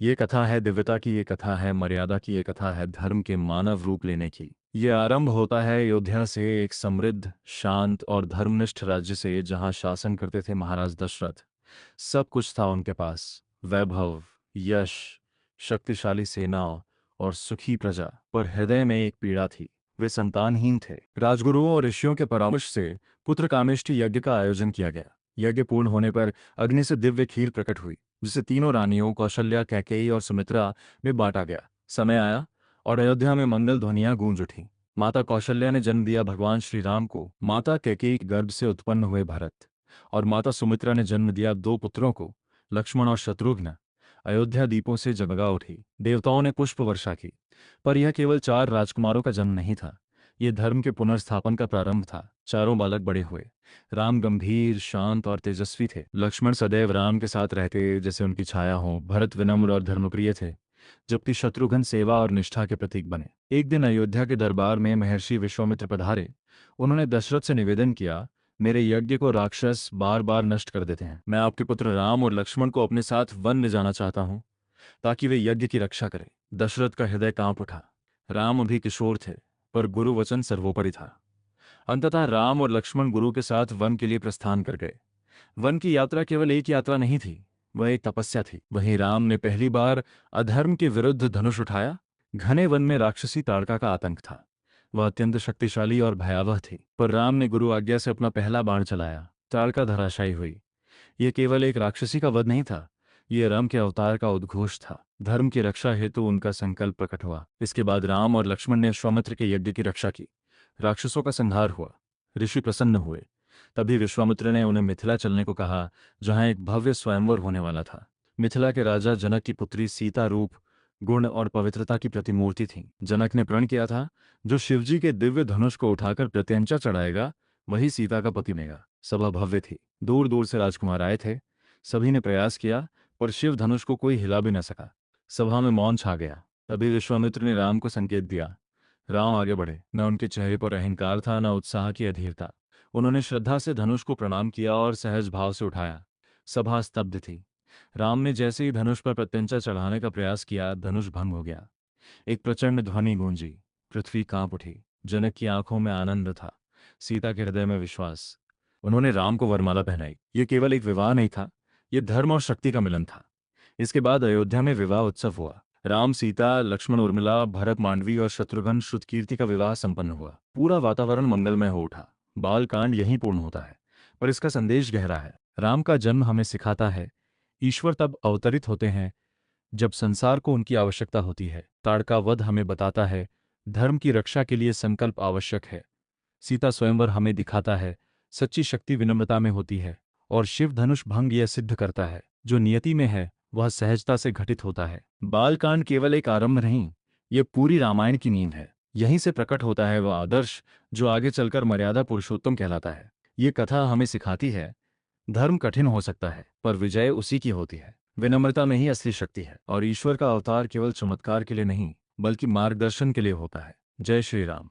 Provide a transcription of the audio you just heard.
ये कथा है दिव्यता की, ये कथा है मर्यादा की, ये कथा है धर्म के मानव रूप लेने की। ये आरंभ होता है अयोध्या से, एक समृद्ध, शांत और धर्मनिष्ठ राज्य से जहां शासन करते थे महाराज दशरथ। सब कुछ था उनके पास, वैभव, यश, शक्तिशाली सेना और सुखी प्रजा। पर हृदय में एक पीड़ा थी। वे संतानहीन थे। राजगुरुओं और ऋषियों के परामर्श से पुत्र कामेष्टि यज्ञ का आयोजन किया गया। यज्ञ पूर्ण होने पर अग्नि से दिव्य खीर प्रकट हुई, जिसे तीनों रानियों कौशल्या, कैकेयी और सुमित्रा में बांटा गया। समय आया और अयोध्या में मंगल ध्वनियां गूंज उठी। माता कौशल्या ने जन्म दिया भगवान श्री राम को, माता कैकेयी के गर्भ से उत्पन्न हुए भरत, और माता सुमित्रा ने जन्म दिया दो पुत्रों को, लक्ष्मण और शत्रुघ्न। अयोध्या दीपों से जगमगा उठी। देवताओं ने पुष्प वर्षा की। पर यह केवल चार राजकुमारों का जन्म नहीं था। यह धर्म के पुनर्स्थापन का प्रारंभ था। चारों बालक बड़े हुए। राम गंभीर, शांत और तेजस्वी थे। लक्ष्मण सदैव राम के साथ रहते जैसे उनकी छाया हो। भरत विनम्र और धर्मप्रिय थे, जबकि शत्रुघ्न सेवा और निष्ठा के प्रतीक बने। एक दिन अयोध्या के दरबार में महर्षि विश्वामित्र पधारे। उन्होंने दशरथ से निवेदन किया, मेरे यज्ञ को राक्षस बार बार नष्ट कर देते हैं। मैं आपके पुत्र राम और लक्ष्मण को अपने साथ वन ले जाना चाहता हूं, ताकि वे यज्ञ की रक्षा करें। दशरथ का हृदय कांप उठा। राम अभी किशोर थे, पर गुरु वचन सर्वोपरि था। अंततः राम और लक्ष्मण गुरु के साथ वन के लिए प्रस्थान कर गए। वन की यात्रा केवल एक यात्रा नहीं थी, वह एक तपस्या थी। वहीं राम ने पहली बार अधर्म के विरुद्ध धनुष उठाया। घने वन में राक्षसी ताड़का का आतंक था। वह अत्यंत शक्तिशाली और भयावह थी, पर राम ने गुरु आज्ञा से अपना पहला बाण चलाया। ताड़का धराशायी हुई। यह केवल एक राक्षसी का वध नहीं था, यह राम के अवतार का उद्घोष था। धर्म की रक्षा हेतु उनका संकल्प प्रकट हुआ। इसके बाद राम और लक्ष्मण ने विश्वामित्र के यज्ञ की रक्षा की। राक्षसों का संहार हुआ। ऋषि प्रसन्न हुए। तभी विश्वामित्र ने उन्हें मिथिला चलने को कहा, जहां एक भव्य स्वयंवर होने वाला था। मिथिला के राजा जनक की पुत्री सीता रूप, गुण और पवित्रता की प्रतिमूर्ति थी। जनक ने प्रण किया था, जो शिवजी के दिव्य धनुष को उठाकर प्रत्यंचा चढ़ाएगा, वही सीता का पति बनेगा। सभा भव्य थी। दूर दूर से राजकुमार आए थे। सभी ने प्रयास किया, पर शिव धनुष को कोई हिला भी न सका। सभा में मौन छा गया। तभी विश्वामित्र ने राम को संकेत दिया। राम आगे बढ़े। न उनके चेहरे पर अहंकार था, न उत्साह की अधीरता। उन्होंने श्रद्धा से धनुष को प्रणाम किया और सहज भाव से उठाया। सभा स्तब्ध थी। राम ने जैसे ही धनुष पर प्रत्यंचा चढ़ाने का प्रयास किया, धनुष भंग हो गया। एक प्रचंड ध्वनि गूंजी। पृथ्वी कांप उठी। जनक की आंखों में आनंद था, सीता के हृदय में विश्वास। उन्होंने राम को वरमाला पहनाई। यह केवल एक विवाह नहीं था, यह धर्म और शक्ति का मिलन था। इसके बाद अयोध्या में विवाह उत्सव हुआ। राम, सीता, लक्ष्मण, उर्मिला, भरत, मांडवी और शत्रुघ्न श्रुतकीर्ति का विवाह संपन्न हुआ। पूरा वातावरण मंगलमय हो उठा। बालकांड यहीं पूर्ण होता है, पर इसका संदेश गहरा है। राम का जन्म हमें सिखाता है, ईश्वर तब अवतरित होते हैं जब संसार को उनकी आवश्यकता होती है। ताड़का वध हमें बताता है, धर्म की रक्षा के लिए संकल्प आवश्यक है। सीता स्वयंवर हमें दिखाता है, सच्ची शक्ति विनम्रता में होती है। और शिव धनुष भंग यह सिद्ध करता है, जो नियति में है वह सहजता से घटित होता है। बालकांड केवल एक आरंभ नहीं, ये पूरी रामायण की नींव है। यहीं से प्रकट होता है वह आदर्श, जो आगे चलकर मर्यादा पुरुषोत्तम कहलाता है। ये कथा हमें सिखाती है, धर्म कठिन हो सकता है, पर विजय उसी की होती है। विनम्रता में ही असली शक्ति है। और ईश्वर का अवतार केवल चमत्कार के लिए नहीं, बल्कि मार्गदर्शन के लिए होता है। जय श्री राम।